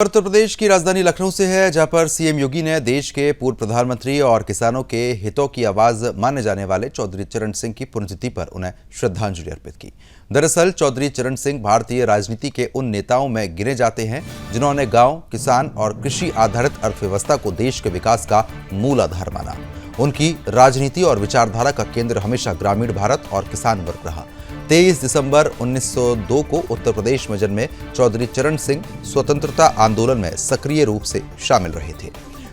उत्तर प्रदेश की राजधानी लखनऊ से है, जहां पर सीएम योगी ने देश के पूर्व प्रधानमंत्री और किसानों के हितों की आवाज माने जाने वाले चौधरी चरण सिंह की पुण्यतिथि पर उन्हें श्रद्धांजलि अर्पित की। दरअसल चौधरी चरण सिंह भारतीय राजनीति के उन नेताओं में गिने जाते हैं जिन्होंने गांव, किसान और कृषि आधारित अर्थव्यवस्था को देश के विकास का मूल आधार माना। उनकी राजनीति और विचारधारा का केंद्र हमेशा ग्रामीण भारत और किसान वर्ग रहा। 23 दिसंबर 1902 को उत्तर प्रदेश में जन्मे चौधरी चरण सिंह स्वतंत्रता आंदोलन में सक्रिय रूप से शामिल रहे थे।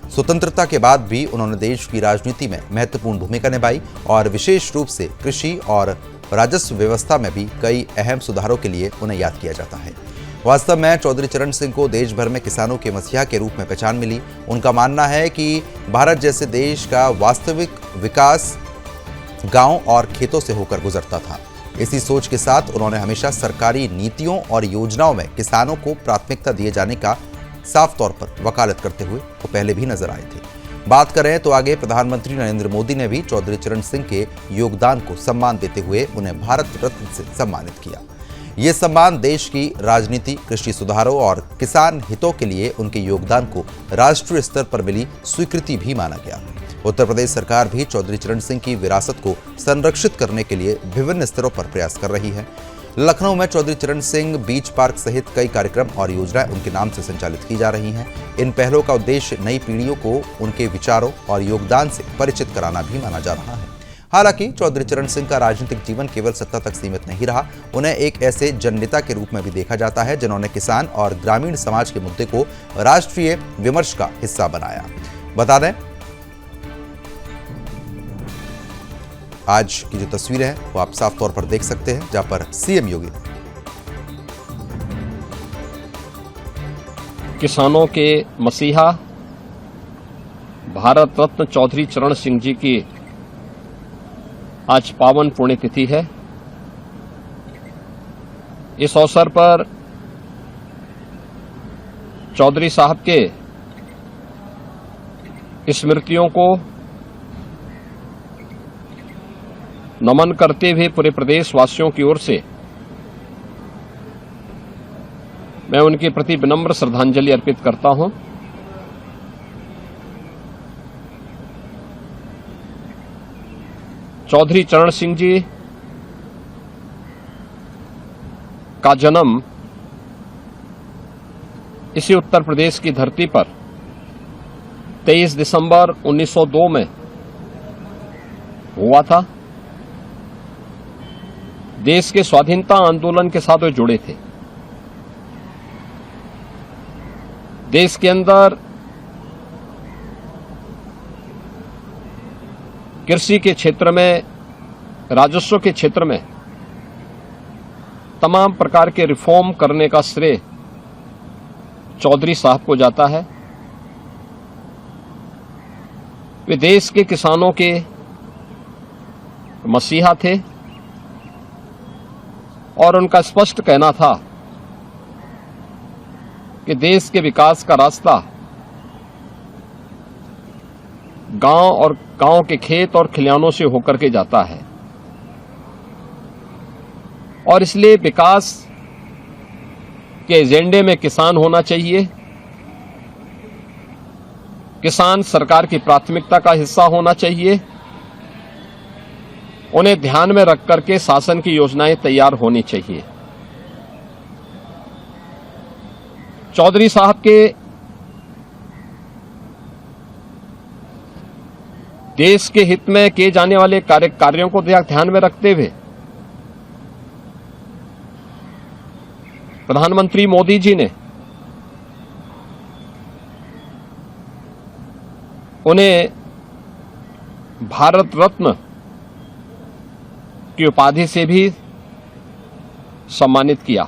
स्वतंत्रता के बाद भी उन्होंने देश की राजनीति में महत्वपूर्ण भूमिका निभाई और विशेष रूप से कृषि और राजस्व व्यवस्था में भी कई अहम सुधारों के लिए उन्हें याद किया जाता है। वास्तव में चौधरी चरण सिंह को देश भर में किसानों के मसीहा के रूप में पहचान मिली। उनका मानना है कि भारत जैसे देश का वास्तविक विकास गांव और खेतों से होकर गुजरता था। इसी सोच के साथ उन्होंने हमेशा सरकारी नीतियों और योजनाओं में किसानों को प्राथमिकता दिए जाने का साफ तौर पर वकालत करते हुए वो पहले भी नजर आए थे। बात करें तो आगे प्रधानमंत्री नरेंद्र मोदी ने भी चौधरी चरण सिंह के योगदान को सम्मान देते हुए उन्हें भारत रत्न से सम्मानित किया। ये सम्मान देश की राजनीति, कृषि सुधारों और किसान हितों के लिए उनके योगदान को राष्ट्रीय स्तर पर मिली स्वीकृति भी माना गया। उत्तर प्रदेश सरकार भी चौधरी चरण सिंह की विरासत को संरक्षित करने के लिए विभिन्न स्तरों पर प्रयास कर रही है। लखनऊ में चौधरी चरण सिंह बीच पार्क सहित कई कार्यक्रम और योजनाएं उनके नाम से संचालित की जा रही हैं। इन पहलों का उद्देश्य नई पीढ़ियों को उनके विचारों और योगदान से परिचित कराना भी माना जा रहा है। हालांकि चौधरी चरण सिंह का राजनीतिक जीवन केवल सत्ता तक सीमित नहीं रहा। उन्हें एक ऐसे जननेता के रूप में भी देखा जाता है जिन्होंने किसान और ग्रामीण समाज के मुद्दे को राष्ट्रीय विमर्श का हिस्सा बनाया। बता दें, आज की जो तस्वीरें हैं वो आप साफ तौर पर देख सकते हैं, जहां पर सीएम योगी किसानों के मसीहा भारत रत्न चौधरी चरण सिंह जी की आज पावन पुण्यतिथि है। इस अवसर पर चौधरी साहब के स्मृतियों को नमन करते हुए पूरे प्रदेश वासियों की ओर से मैं उनके प्रति विनम्र श्रद्धांजलि अर्पित करता हूं। चौधरी चरण सिंह जी का जन्म इसी उत्तर प्रदेश की धरती पर 23 दिसंबर 1902 में हुआ था। देश के स्वाधीनता आंदोलन के साथ वे जुड़े थे। देश के अंदर कृषि के क्षेत्र में, राजस्व के क्षेत्र में तमाम प्रकार के रिफॉर्म करने का श्रेय चौधरी साहब को जाता है। वे देश के किसानों के मसीहा थे और उनका स्पष्ट कहना था कि देश के विकास का रास्ता गांव के खेत और खलिहानों से होकर के जाता है और इसलिए विकास के एजेंडे में किसान होना चाहिए। किसान सरकार की प्राथमिकता का हिस्सा होना चाहिए। उन्हें ध्यान में रख करके शासन की योजनाएं तैयार होनी चाहिए। चौधरी साहब के देश के हित में किए जाने वाले कार्यों को ध्यान में रखते हुए प्रधानमंत्री मोदी जी ने उन्हें भारत रत्न की उपाधि से भी सम्मानित किया।